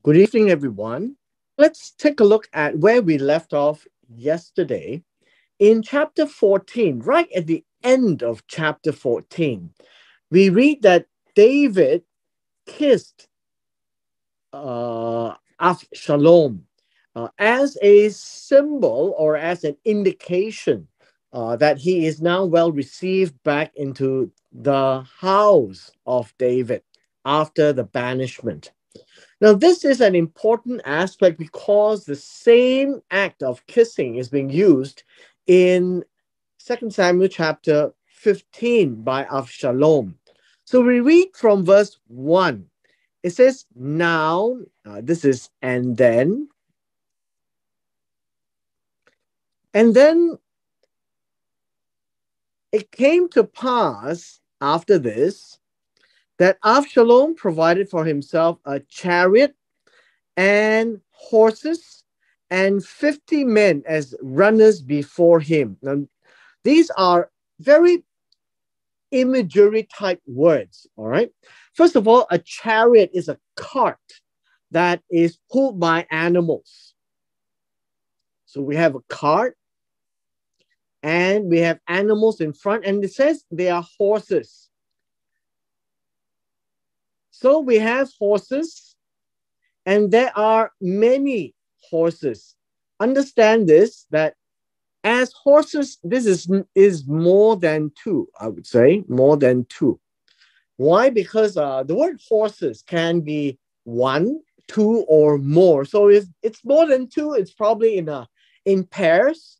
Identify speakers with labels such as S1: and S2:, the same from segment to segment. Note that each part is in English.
S1: Good evening, everyone. Let's take a look at where we left off yesterday in chapter 14, right at the end of chapter 14. We read that David kissed Avshalom as a symbol or as an indication that he is now well received back into the house of David after the banishment. Now, this is an important aspect because the same act of kissing is being used in 2 Samuel chapter 15 by Avshalom. So we read from verse 1. It says, Now, this is and then it came to pass after this that Avshalom provided for himself a chariot and horses and 50 men as runners before him. Now, these are very imagery type words, all right? First of all, a chariot is a cart that is pulled by animals. So we have a cart and we have animals in front, and it says they are horses. So we have horses, and there are many horses. Understand this, that as horses, this is more than two, I would say, more than two. Why? Because the word horses can be one, two, or more. So if it's more than two, it's probably in pairs,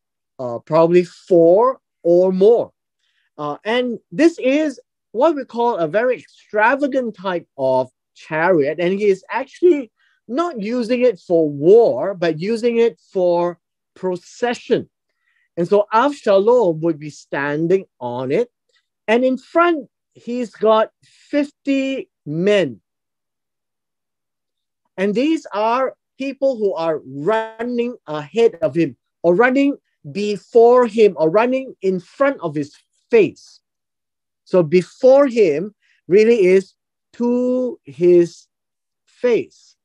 S1: probably four or more. And this is what we call a very extravagant type of chariot, and he is actually not using it for war, but using it for procession. And so Avshalom would be standing on it, and in front, he's got 50 men. And these are people who are running ahead of him, or running before him, or running in front of his face. So before him really is to his face,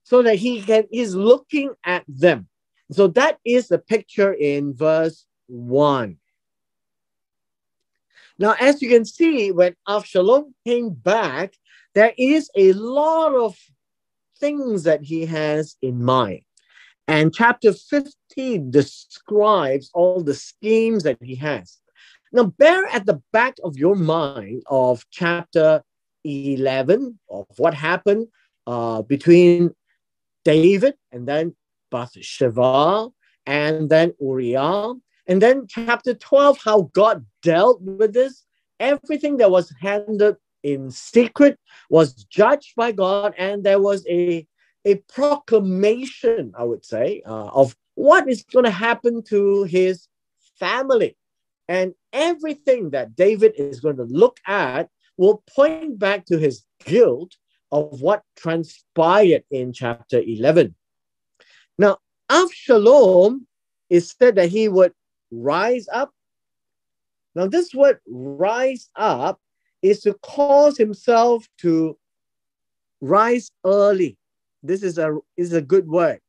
S1: so that he's looking at them. So that is the picture in verse 1. Now, as you can see, when Avshalom came back, there is a lot of things that he has in mind. And chapter 15 describes all the schemes that he has. Now, bear at the back of your mind of chapter 11 of what happened between David and then Bathsheba and then Uriah. And then chapter 12, how God dealt with this. Everything that was handled in secret was judged by God, and there was a proclamation, I would say, of what is going to happen to his family. And everything that David is going to look at will point back to his guilt of what transpired in chapter 11. Now, Avshalom is said that he would rise up. Now, this word rise up is to cause himself to rise early. This is a good word.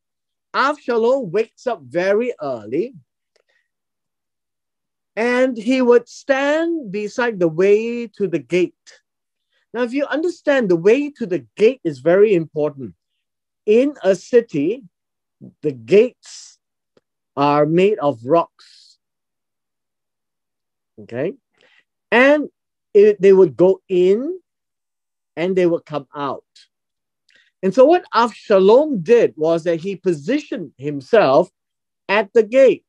S1: Avshalom wakes up very early, and he would stand beside the way to the gate. Now, if you understand, the way to the gate is very important. In a city, the gates are made of rocks. Okay? And they would go in and they would come out. And so what Avshalom did was that he positioned himself at the gate,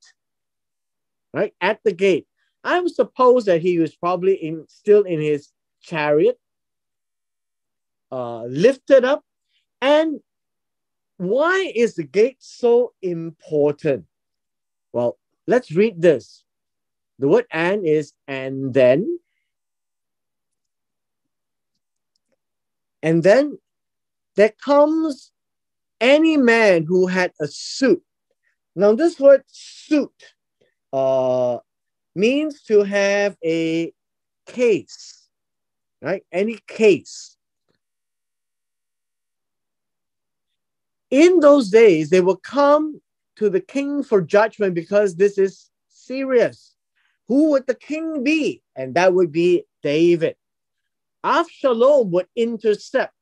S1: right? At the gate. I would suppose that he was probably still in his chariot, lifted up. And why is the gate so important? Well, let's read this. The word and is and then. And then there comes any man who had a suit. Now, this word suit means to have a case, right? Any case. In those days, they will come to the king for judgment because this is serious. Who would the king be? And that would be David. Absalom would intercept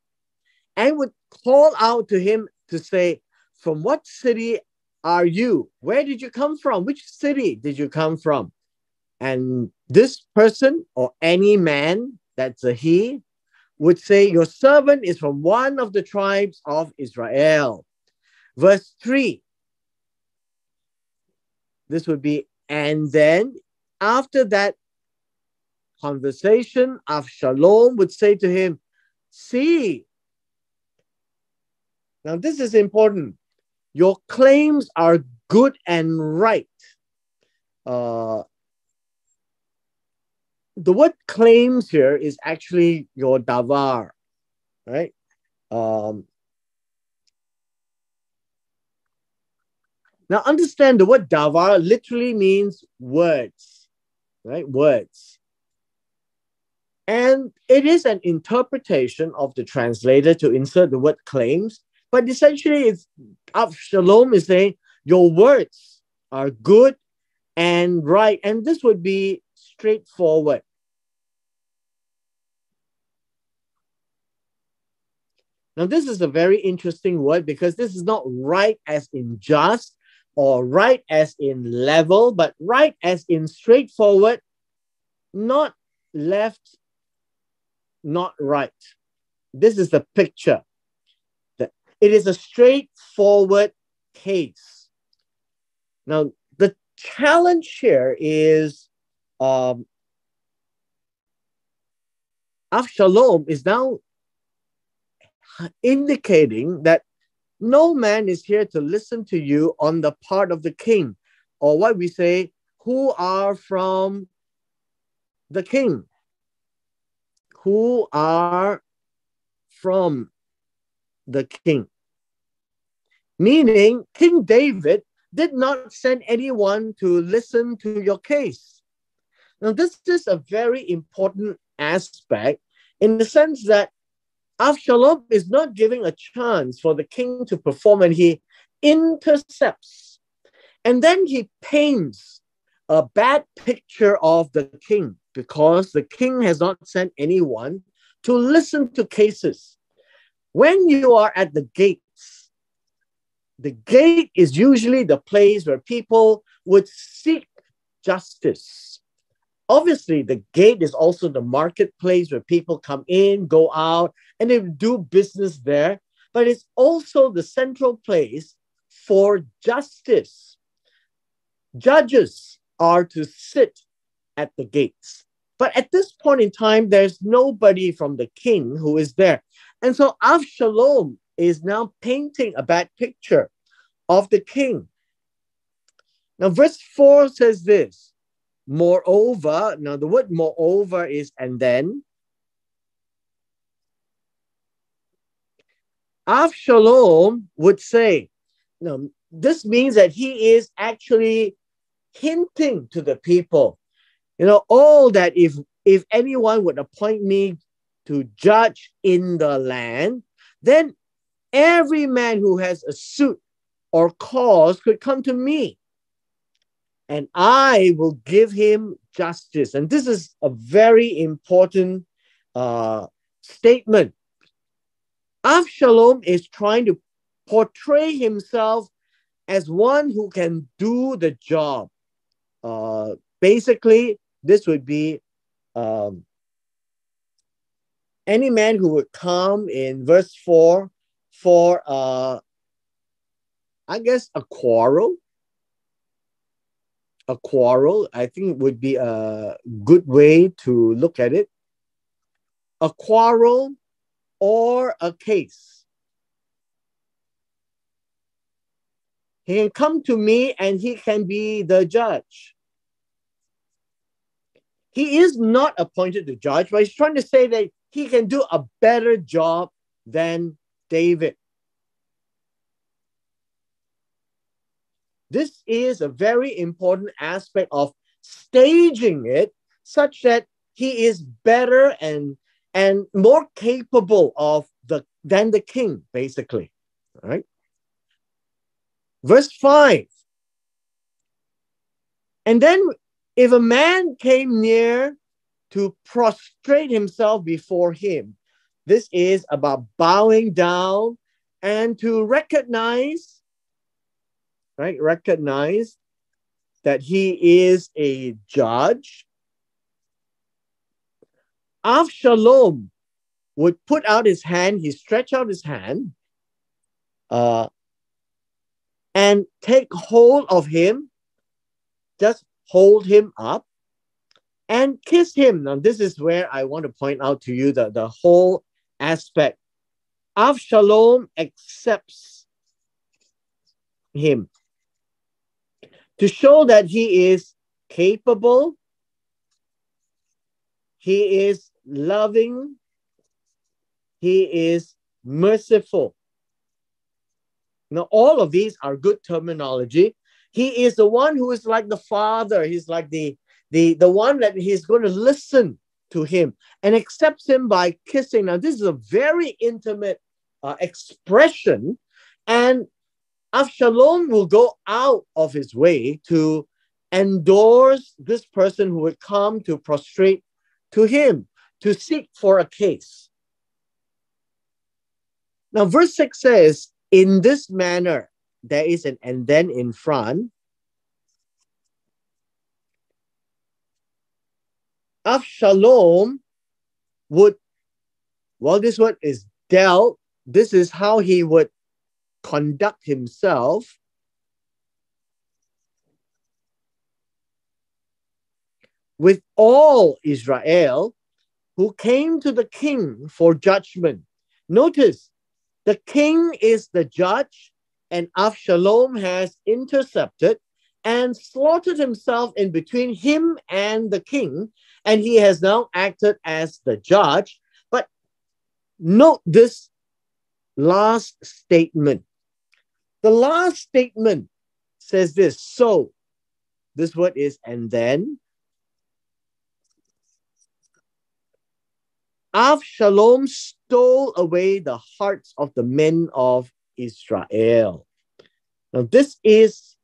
S1: and would call out to him to say, from what city are you? Where did you come from? Which city did you come from? And this person or any man, that's a he, would say, your servant is from one of the tribes of Israel. Verse 3, this would be, and then after that conversation, Absalom would say to him, see, now this is important. Your claims are good and right. The word claims here is actually your davar, right? Now understand the word davar literally means words, right? Words. And it is an interpretation of the translator to insert the word claims, but essentially it's Absalom is saying your words are good and right, and this would be straightforward. Now, this is a very interesting word because this is not right as in just or right as in level, but right as in straightforward, not left, not right. This is the picture. It is a straightforward case. Now, the challenge here is Absalom is now indicating that no man is here to listen to you on the part of the king, or what we say, who are from the king, who are from the king. Meaning, King David did not send anyone to listen to your case. Now, this is a very important aspect in the sense that Absalom is not giving a chance for the king to perform, and he intercepts. And then he paints a bad picture of the king because the king has not sent anyone to listen to cases. When you are at the gates, the gate is usually the place where people would seek justice. Obviously, the gate is also the marketplace where people come in, go out, and they do business there. But it's also the central place for justice. Judges are to sit at the gates. But at this point in time, there's nobody from the king who is there. And so Absalom is now painting a bad picture of the king. Now, verse 4 says this. Moreover, now the word moreover is and then. Absalom would say, now, this means that he is actually hinting to the people, all that if anyone would appoint me to judge in the land, then every man who has a suit or cause could come to me, and I will give him justice. And this is a very important statement. Absalom is trying to portray himself as one who can do the job. Basically, this would be any man who would come in verse 4 for, I guess, a quarrel. A quarrel, I think, would be a good way to look at it. A quarrel or a case. He can come to me and he can be the judge. He is not appointed to judge, but he's trying to say that he can do a better job than David. This is a very important aspect of staging it such that he is better and more capable than the king, basically. All right. Verse 5. And then if a man came near to prostrate himself before him, this is about bowing down and to recognize, right? Recognize that he is a judge. Avshalom would put out his hand, he stretch out his hand, and take hold of him, just hold him up and kiss him. Now, this is where I want to point out to you the whole aspect. Avshalom accepts him to show that he is capable, he is loving, he is merciful. Now, all of these are good terminology. He is the one who is like the father. He's like the one that he's going to listen to him and accepts him by kissing. Now, this is a very intimate expression, and Avshalom will go out of his way to endorse this person who would come to prostrate to him, to seek for a case. Now, verse 6 says, in this manner, there is an and then in front. Avshalom would, well, this word is dealt. This is how he would conduct himself. With all Israel who came to the king for judgment. Notice, the king is the judge, and Avshalom has intercepted and slaughtered himself in between him and the king, and he has now acted as the judge. But note this last statement. The last statement says this, so, this word is and then. Avshalom stole away the hearts of the men of Israel. Now, this is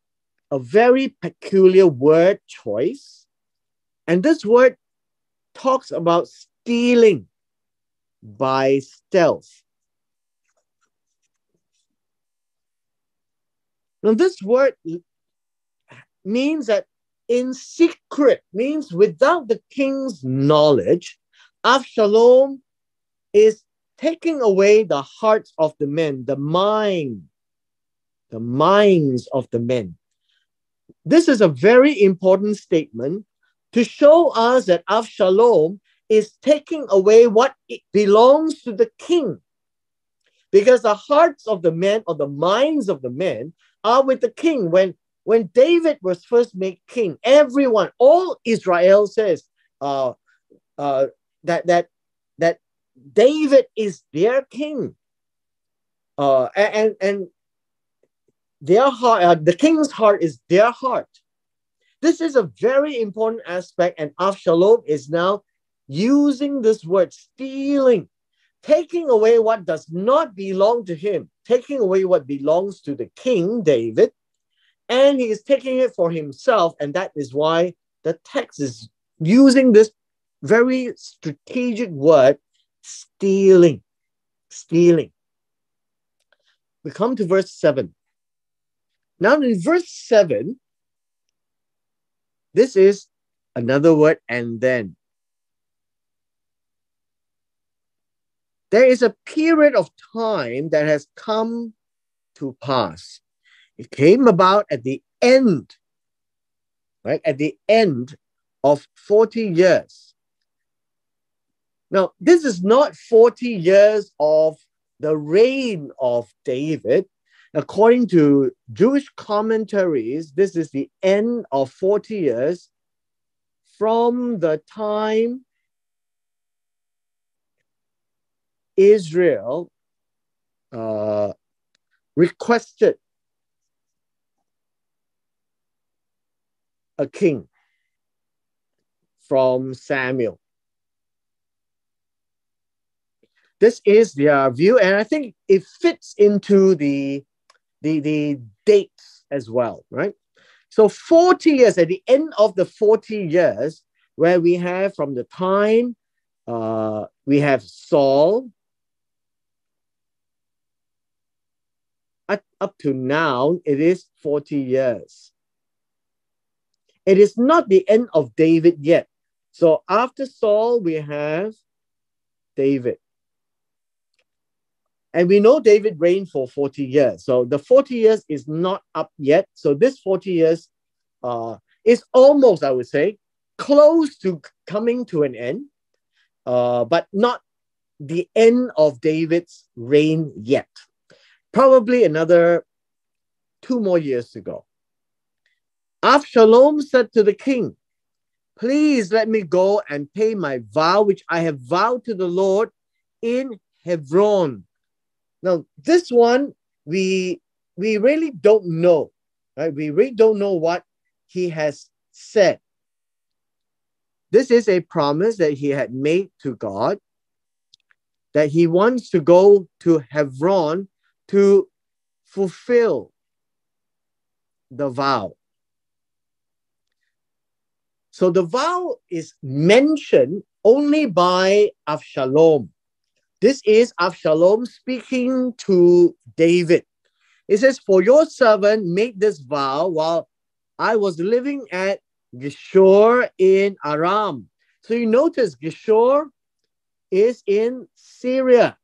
S1: a very peculiar word choice. And this word talks about stealing by stealth. Now, this word means that in secret, means without the king's knowledge, Avshalom is taking away the hearts of the men, the minds of the men. This is a very important statement to show us that Avshalom is taking away what belongs to the king. Because the hearts of the men or the minds of the men are with the king. When David was first made king, everyone, all Israel says, that David is their king, and their heart, the king's heart is their heart. This is a very important aspect, and Avshalom is now using this word stealing, taking away what does not belong to him, taking away what belongs to the king David, and he is taking it for himself, and that is why the text is using this very strategic word, stealing. Stealing. We come to verse 7. Now in verse 7, this is another word, and then. There is a period of time that has come to pass. It came about at the end, right? At the end of 40 years. Now, this is not 40 years of the reign of David. According to Jewish commentaries, this is the end of 40 years from the time Israel requested a king from Samuel. This is their view, and I think it fits into the dates as well, right? So 40 years, at the end of the 40 years, where we have from the time we have Saul up to now, it is 40 years. It is not the end of David yet. So after Saul, we have David. And we know David reigned for 40 years. So the 40 years is not up yet. So this 40 years is almost, I would say, close to coming to an end, but not the end of David's reign yet. Probably another 2 more years to go. Avshalom said to the king, please let me go and pay my vow, which I have vowed to the Lord in Hebron. Now, this one, we really don't know, right? We really don't know what he has said. This is a promise that he had made to God, that he wants to go to Hebron to fulfill the vow. So the vow is mentioned only by Avshalom. This is Avshalom speaking to David. It says, for your servant made this vow while I was living at Geshur in Aram. So you notice Geshur is in Syria.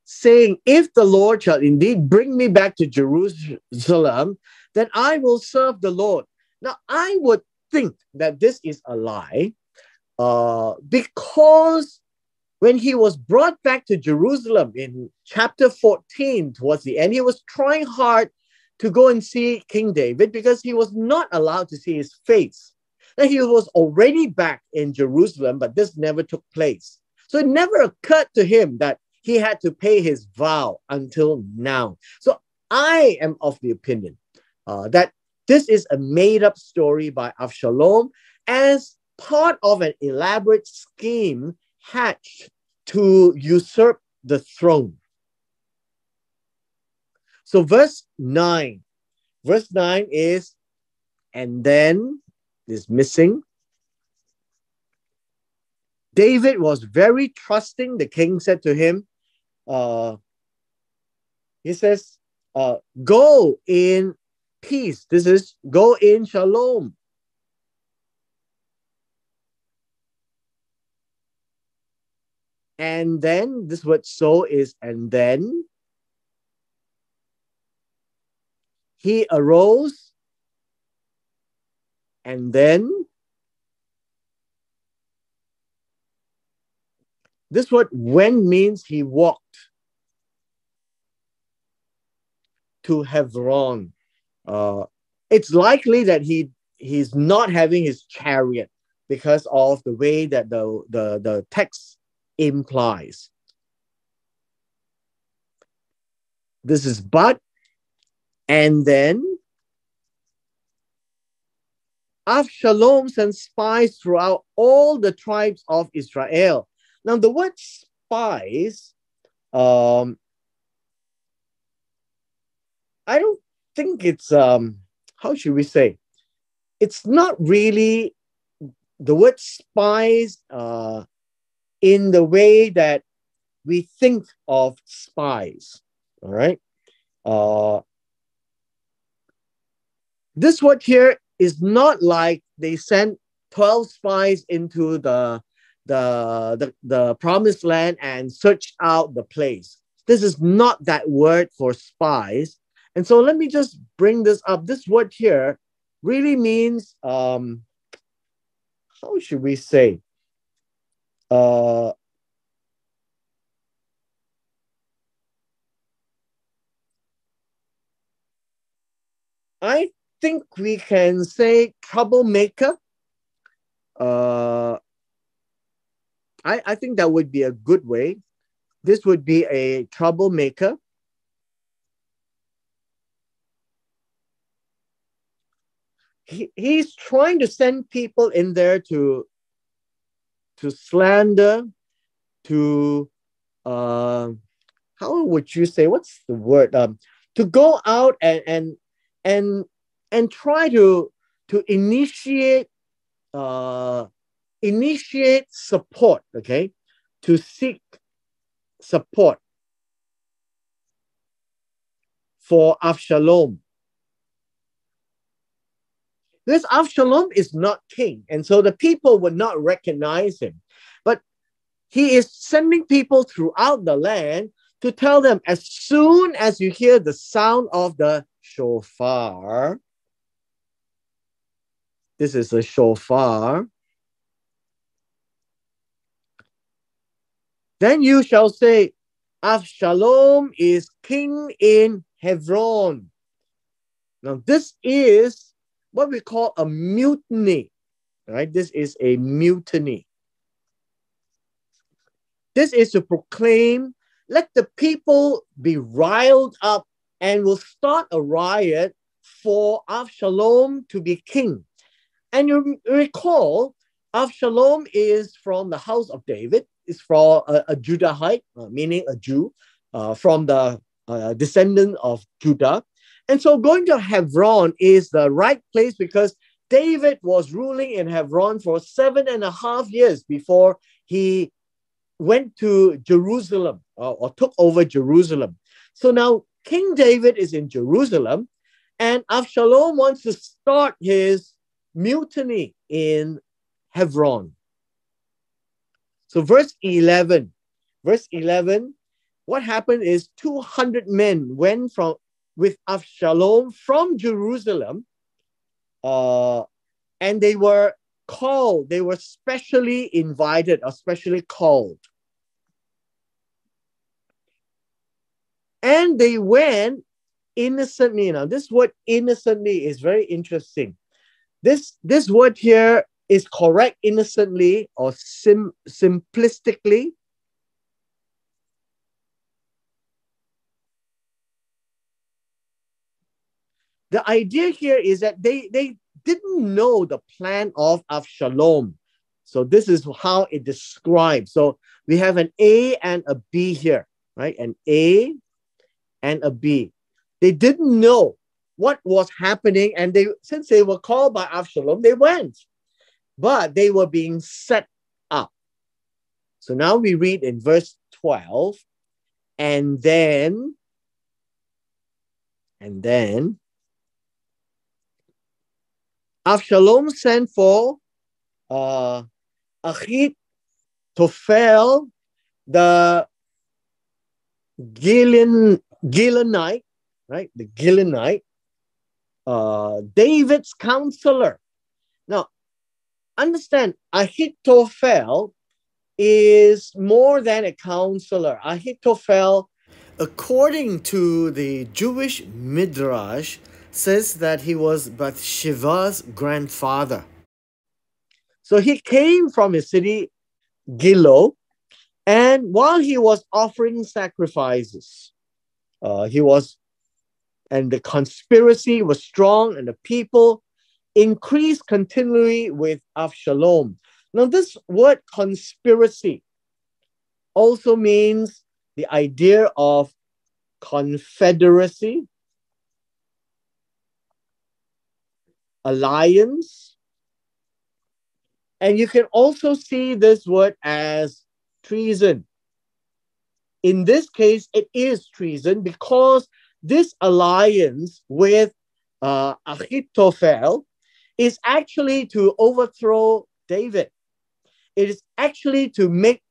S1: Saying, if the Lord shall indeed bring me back to Jerusalem, then I will serve the Lord. Now, I would think that this is a lie, because when he was brought back to Jerusalem in chapter 14, towards the end, he was trying hard to go and see King David because he was not allowed to see his face. Now, he was already back in Jerusalem, but this never took place. So it never occurred to him that he had to pay his vow until now. So I am of the opinion that this is a made-up story by Avshalom as part of an elaborate scheme hatched to usurp the throne. So verse 9 is, and then is missing. David was very trusting. The king said to him, he says, go in peace. This is go in shalom. And then this word so is, and then he arose, and then this word when means he walked to Hebron. It's likely that he's not having his chariot because of the way that the text implies. This is but, and then Avshalom sent spies throughout all the tribes of Israel. Now the word spies, I don't think it's how should we say? It's not really the word spies in the way that we think of spies. All right. This word here is not like they sent 12 spies into the promised land and searched out the place. This is not that word for spies. And so let me just bring this up. This word here really means, how should we say? I think we can say troublemaker. I think that would be a good way. This would be a troublemaker. He's trying to send people in there to slander, to how would you say, what's the word? to go out and and try to initiate support, okay, to seek support for Avshalom. This Avshalom is not king, and so the people would not recognize him. But he is sending people throughout the land to tell them, as soon as you hear the sound of the shofar, this is a shofar, then you shall say, Avshalom is king in Hebron. Now, this is what we call a mutiny, right? This is a mutiny. This is to proclaim, let the people be riled up and will start a riot for Avshalom to be king. And you recall, Avshalom is from the house of David, is from a Judahite, meaning a Jew, from the descendant of Judah. And so going to Hebron is the right place because David was ruling in Hebron for 7.5 years before he went to Jerusalem or took over Jerusalem. So now King David is in Jerusalem and Avshalom wants to start his mutiny in Hebron. So verse 11, what happened is 200 men went with Avshalom from Jerusalem, and they were specially invited or specially called. And they went innocently. Now, this word innocently is very interesting. This word here is correct innocently or simplistically. The idea here is that they didn't know the plan of Avshalom. So this is how it describes. So we have an A and a B here, right? An A and a B. They didn't know what was happening, and since they were called by Avshalom, they went. But they were being set up. So now we read in verse 12, and then Avshalom sent for Ahitophel, the Gilonite, right? The Gilonite, David's counselor. Now, understand, Ahitophel is more than a counselor. Ahitophel, according to the Jewish Midrash, says that he was Bathsheba's grandfather. So he came from his city, Gilo, and while he was offering sacrifices, and the conspiracy was strong, and the people increased continually with Avshalom. Now, this word conspiracy also means the idea of confederacy, alliance, and you can also see this word as treason. In this case, it is treason because this alliance with Ahitophel is actually to overthrow David. It is actually to make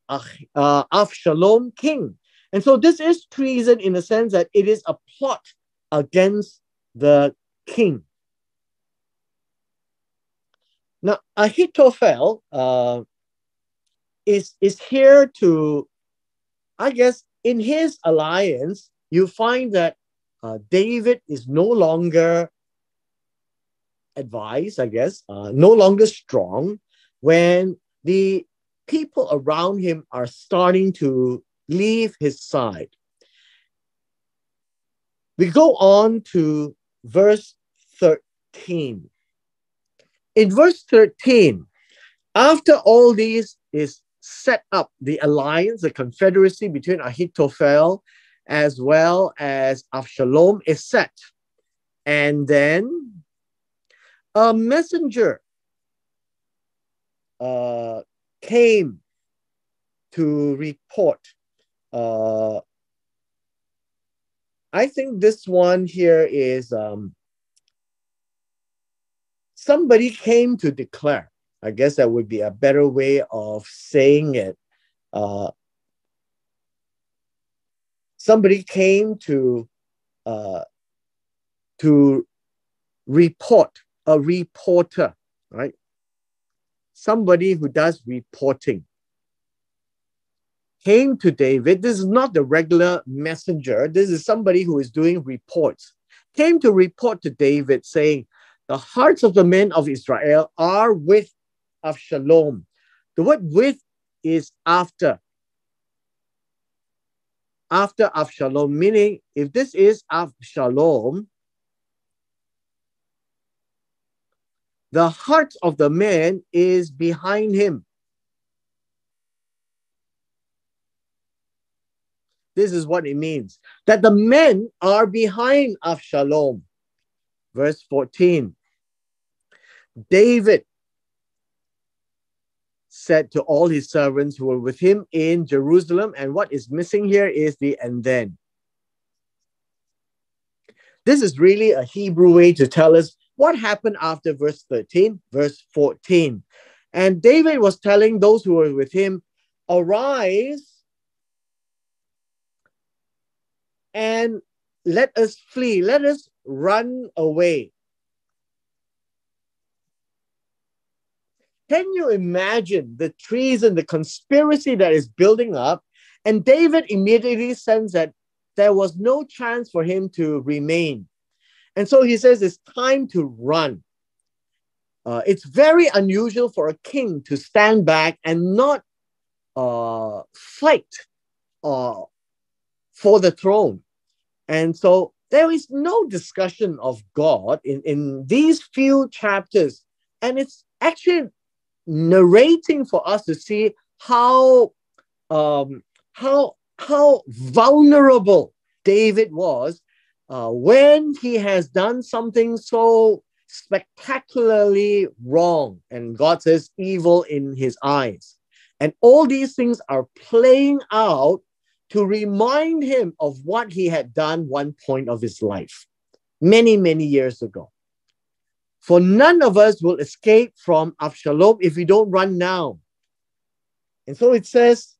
S1: Avshalom king. And so this is treason in the sense that it is a plot against the king. Now, Ahitophel is here to, I guess, in his alliance, you find that David is no longer advised, I guess, no longer strong when the people around him are starting to leave his side. We go on to verse 13. In verse 13, after all this is set up, the alliance, the confederacy between Ahitophel as well as Avshalom is set. And then a messenger came to report. I think this one here is somebody came to declare. I guess that would be a better way of saying it. Somebody came to report, a reporter, right? Somebody who does reporting came to David. This is not the regular messenger. This is somebody who is doing reports. Came to report to David saying, the hearts of the men of Israel are with Avshalom. The word with is after. After Avshalom, meaning if this is Avshalom, the heart of the man is behind him. This is what it means, that the men are behind Avshalom. Verse 14, David said to all his servants who were with him in Jerusalem, and what is missing here is the and then. This is really a Hebrew way to tell us what happened after verse 13, verse 14. And David was telling those who were with him, arise and let us flee, let us run away. Can you imagine the treason, the conspiracy that is building up? And David immediately sensed that there was no chance for him to remain. And so he says it's time to run. It's very unusual for a king to stand back and not fight for the throne. And so there is no discussion of God in these few chapters. And it's actually narrating for us to see how vulnerable David was when he has done something so spectacularly wrong, and God says evil in his eyes. And all these things are playing out to remind him of what he had done one point of his life, many, many years ago. For none of us will escape from Avshalom if we don't run now. And so it says,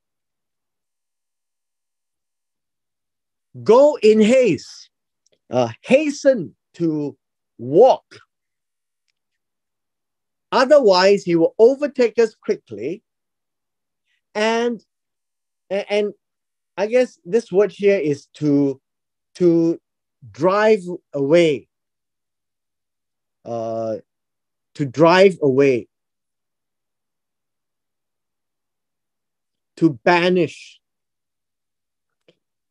S1: go in haste, hasten to walk. Otherwise, he will overtake us quickly. And I guess this word here is to drive away. To drive away. To banish.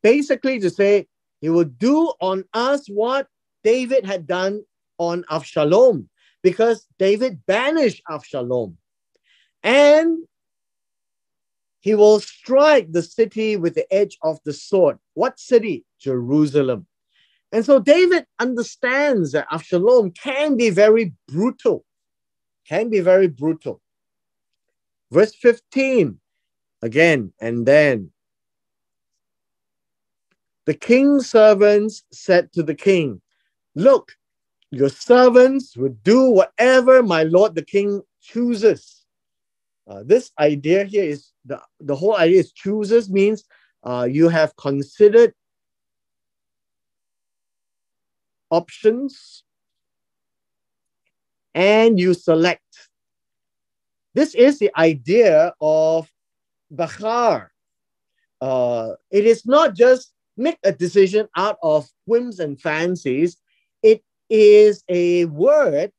S1: Basically to say, he will do on us what David had done on Avshalom, because David banished Avshalom. And he will strike the city with the edge of the sword. What city? Jerusalem. And so David understands that Avshalom can be very brutal. Can be very brutal. Verse 15, again, and then the king's servants said to the king, look, your servants will do whatever my lord the king chooses. This idea here is, the whole idea is chooses means you have considered options and you select. This is the idea of Bachar. It is not just make a decision out of whims and fancies. It is a word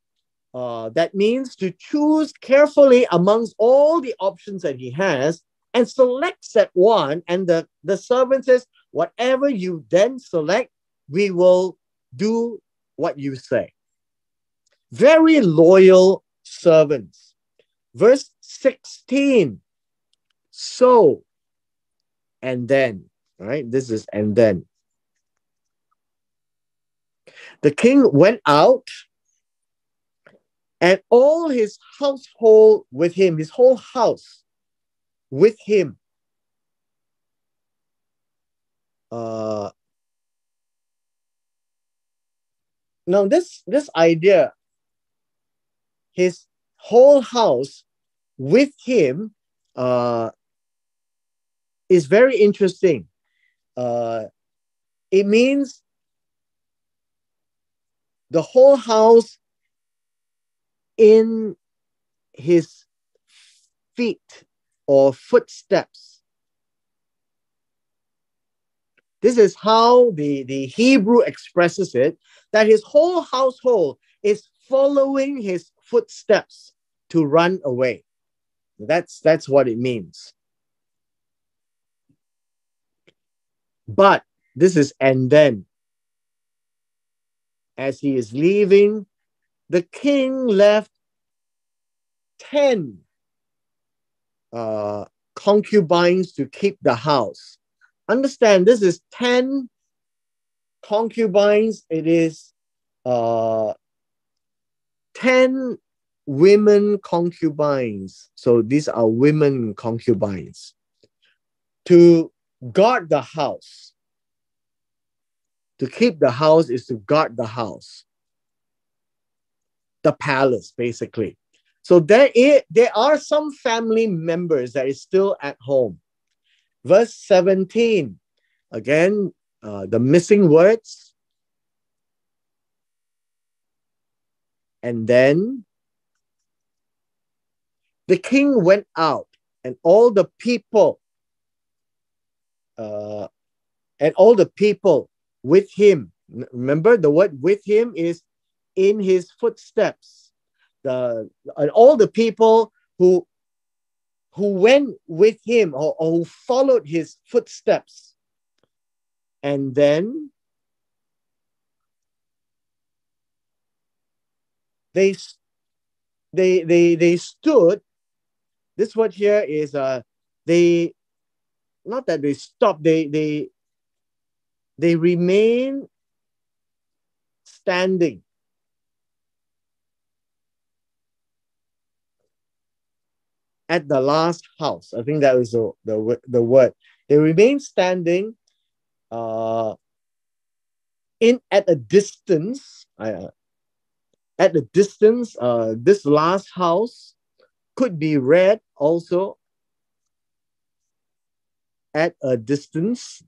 S1: that means to choose carefully amongst all the options that he has and selects that one. And the servant says, whatever you then select, we will do what you say. Very loyal servants. Verse 16. So, and then, right? This is and then. The king went out and all his household with him, his whole house with him. Now this idea, his whole house with him, is very interesting. It means the whole house in his feet or footsteps. This is how the Hebrew expresses it, that his whole household is following his footsteps to run away. That's what it means. But this is, and then, as he is leaving, the king left 10 concubines to keep the house. Understand, this is 10 concubines. It is 10 women concubines. So these are women concubines to guard the house. To keep the house is to guard the house, the palace, basically. So there are some family members that is still at home. Verse 17, again, the missing words. And then the king went out, and all the people, with him. Remember, the word with him is in his footsteps. And all the people who went with him or who followed his footsteps. And then they stood. This word here is they, not that they stopped, they remain standing. At the last house. I think that was the word. They remain standing at a distance. At a distance, this last house could be read also at a distance.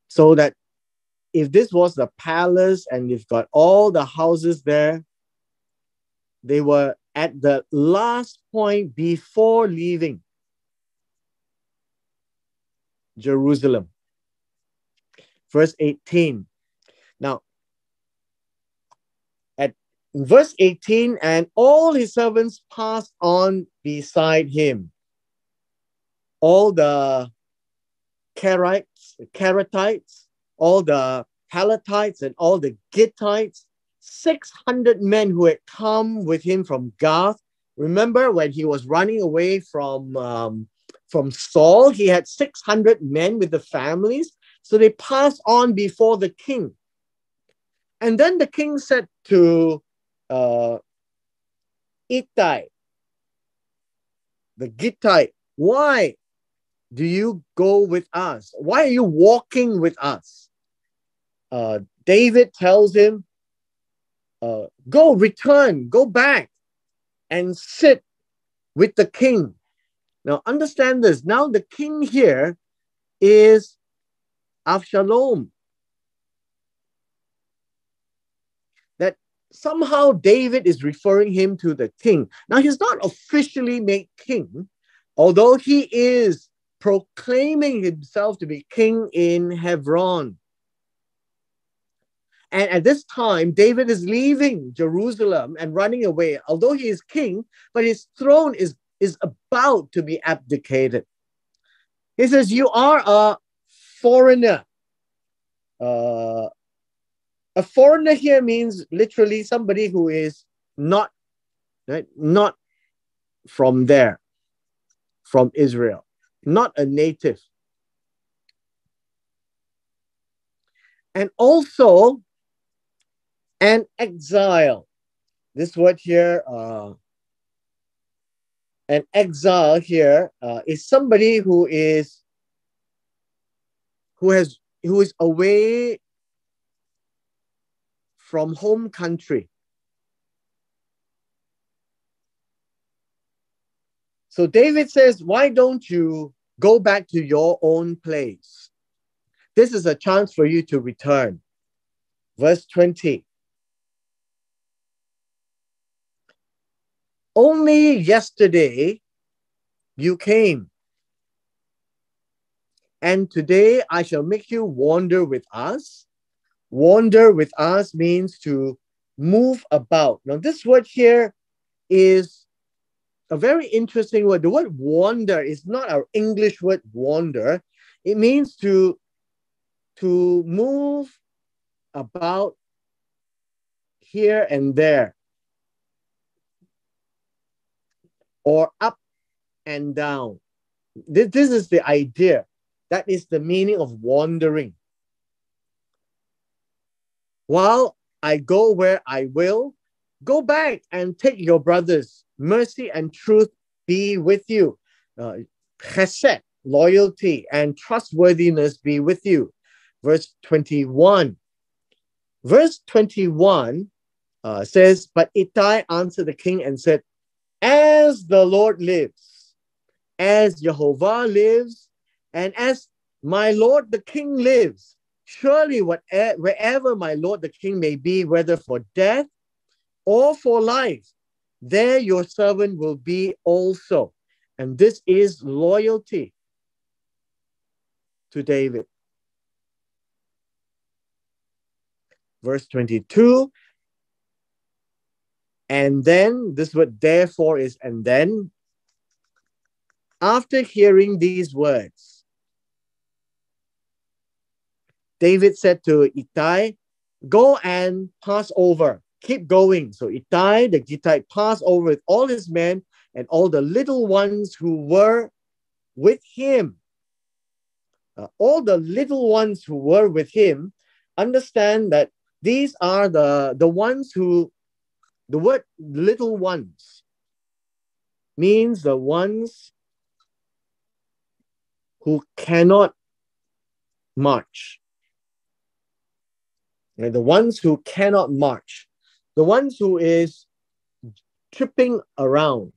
S1: So that if this was the palace and you've got all the houses there, they were at the last point before leaving Jerusalem. Verse 18. Now, at verse 18, and all his servants passed on beside him. All the Karatites, all the Pelethites, and all the Gittites, 600 men who had come with him from Gath. Remember when he was running away from Saul, he had 600 men with the families. So they passed on before the king. And then the king said to Ittai, the Gittite, why do you go with us? Why are you walking with us? David tells him, go back and sit with the king. Now understand this. Now the king here is Avshalom. That somehow David is referring him to the king. Now he's not officially made king, although he is proclaiming himself to be king in Hebron. And at this time, David is leaving Jerusalem and running away. Although he is king, but his throne is about to be abdicated. He says, you are a foreigner. A foreigner here means literally somebody who is not from there, from Israel, not a native. and also an exile. This word here, an exile here, is somebody who is away from home country. So David says, why don't you go back to your own place? This is a chance for you to return. Verse 20. Only yesterday you came, and today I shall make you wander with us. Wander with us means to move about. Now, this word here is a very interesting word. The word wander is not our English word wander. It means to move about here and there, or up and down. This is the idea. That is the meaning of wandering. While I go where I will, go back and take your brothers. Mercy and truth be with you. Chesed, loyalty, and trustworthiness be with you. Verse 21. Verse 21 says, but Ittai answered the king and said, as the Lord lives, as Jehovah lives, and as my Lord the king lives, surely wherever my Lord the king may be, whether for death or for life, there your servant will be also. And this is loyalty to David. Verse 22. And then, this word therefore is and then. After hearing these words, David said to Ittai, go and pass over. Keep going. So Ittai, the Gittite, passed over with all his men and all the little ones who were with him. All the little ones who were with him, understand that these are the ones who, the word little ones means the ones who cannot march. Right? The ones who cannot march. The ones who is tripping around.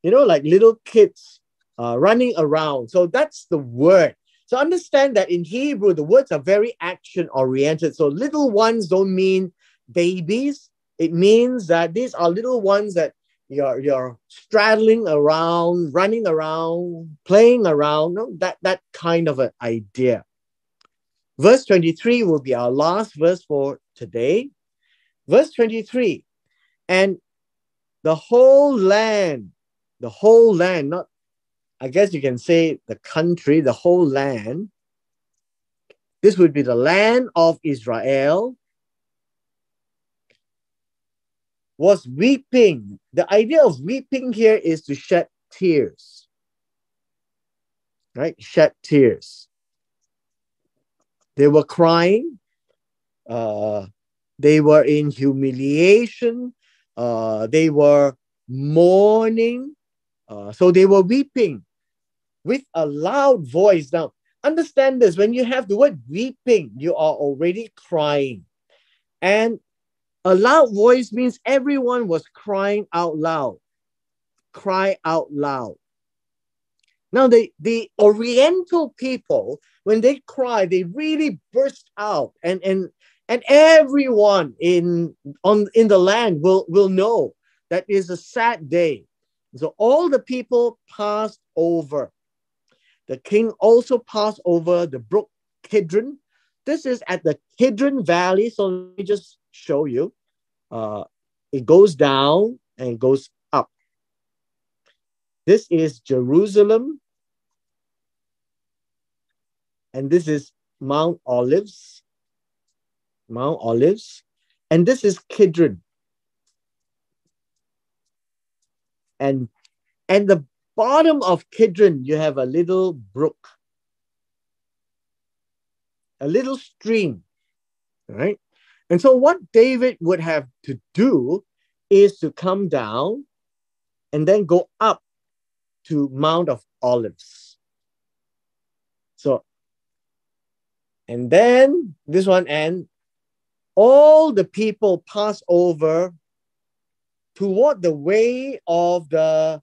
S1: You know, like little kids running around. So that's the word. So understand that in Hebrew, the words are very action-oriented. So little ones don't mean babies. It means that these are little ones that you're straddling around, running around, playing around, no? that kind of an idea. Verse 23 will be our last verse for today. Verse 23, and the whole land, not, I guess you can say the country, the whole land, this would be the land of Israel, was weeping. The idea of weeping here is to shed tears, right? Shed tears. They were crying. They were in humiliation. They were mourning. So they were weeping with a loud voice. Now, understand this. When you have the word weeping, you are already crying. And a loud voice means everyone was crying out loud. Cry out loud. Now, the Oriental people, when they cry, they really burst out, and everyone in the land will know that is a sad day. So all the people passed over. The king also passed over the brook Kidron. This is at the Kidron Valley. So let me just show you. It goes down and goes up. This is Jerusalem. And this is Mount Olives. Mount Olives. And this is Kidron. And the bottom of Kidron, you have a little brook. a little stream, right? And so what David would have to do is to come down and then go up to Mount of Olives. So, and then this one, and all the people pass over toward the way of the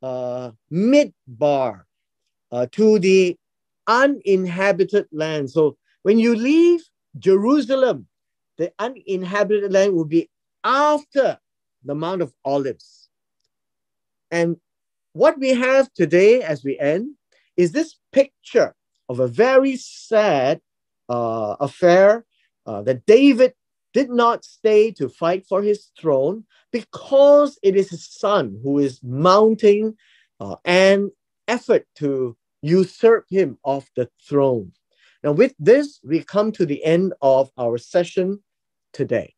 S1: Midbar, to the uninhabited land. So when you leave Jerusalem, the uninhabited land will be after the Mount of Olives. And what we have today as we end is this picture of a very sad affair that David did not stay to fight for his throne because it is his son who is mounting an effort to usurp him off the throne. Now, with this, we come to the end of our session today.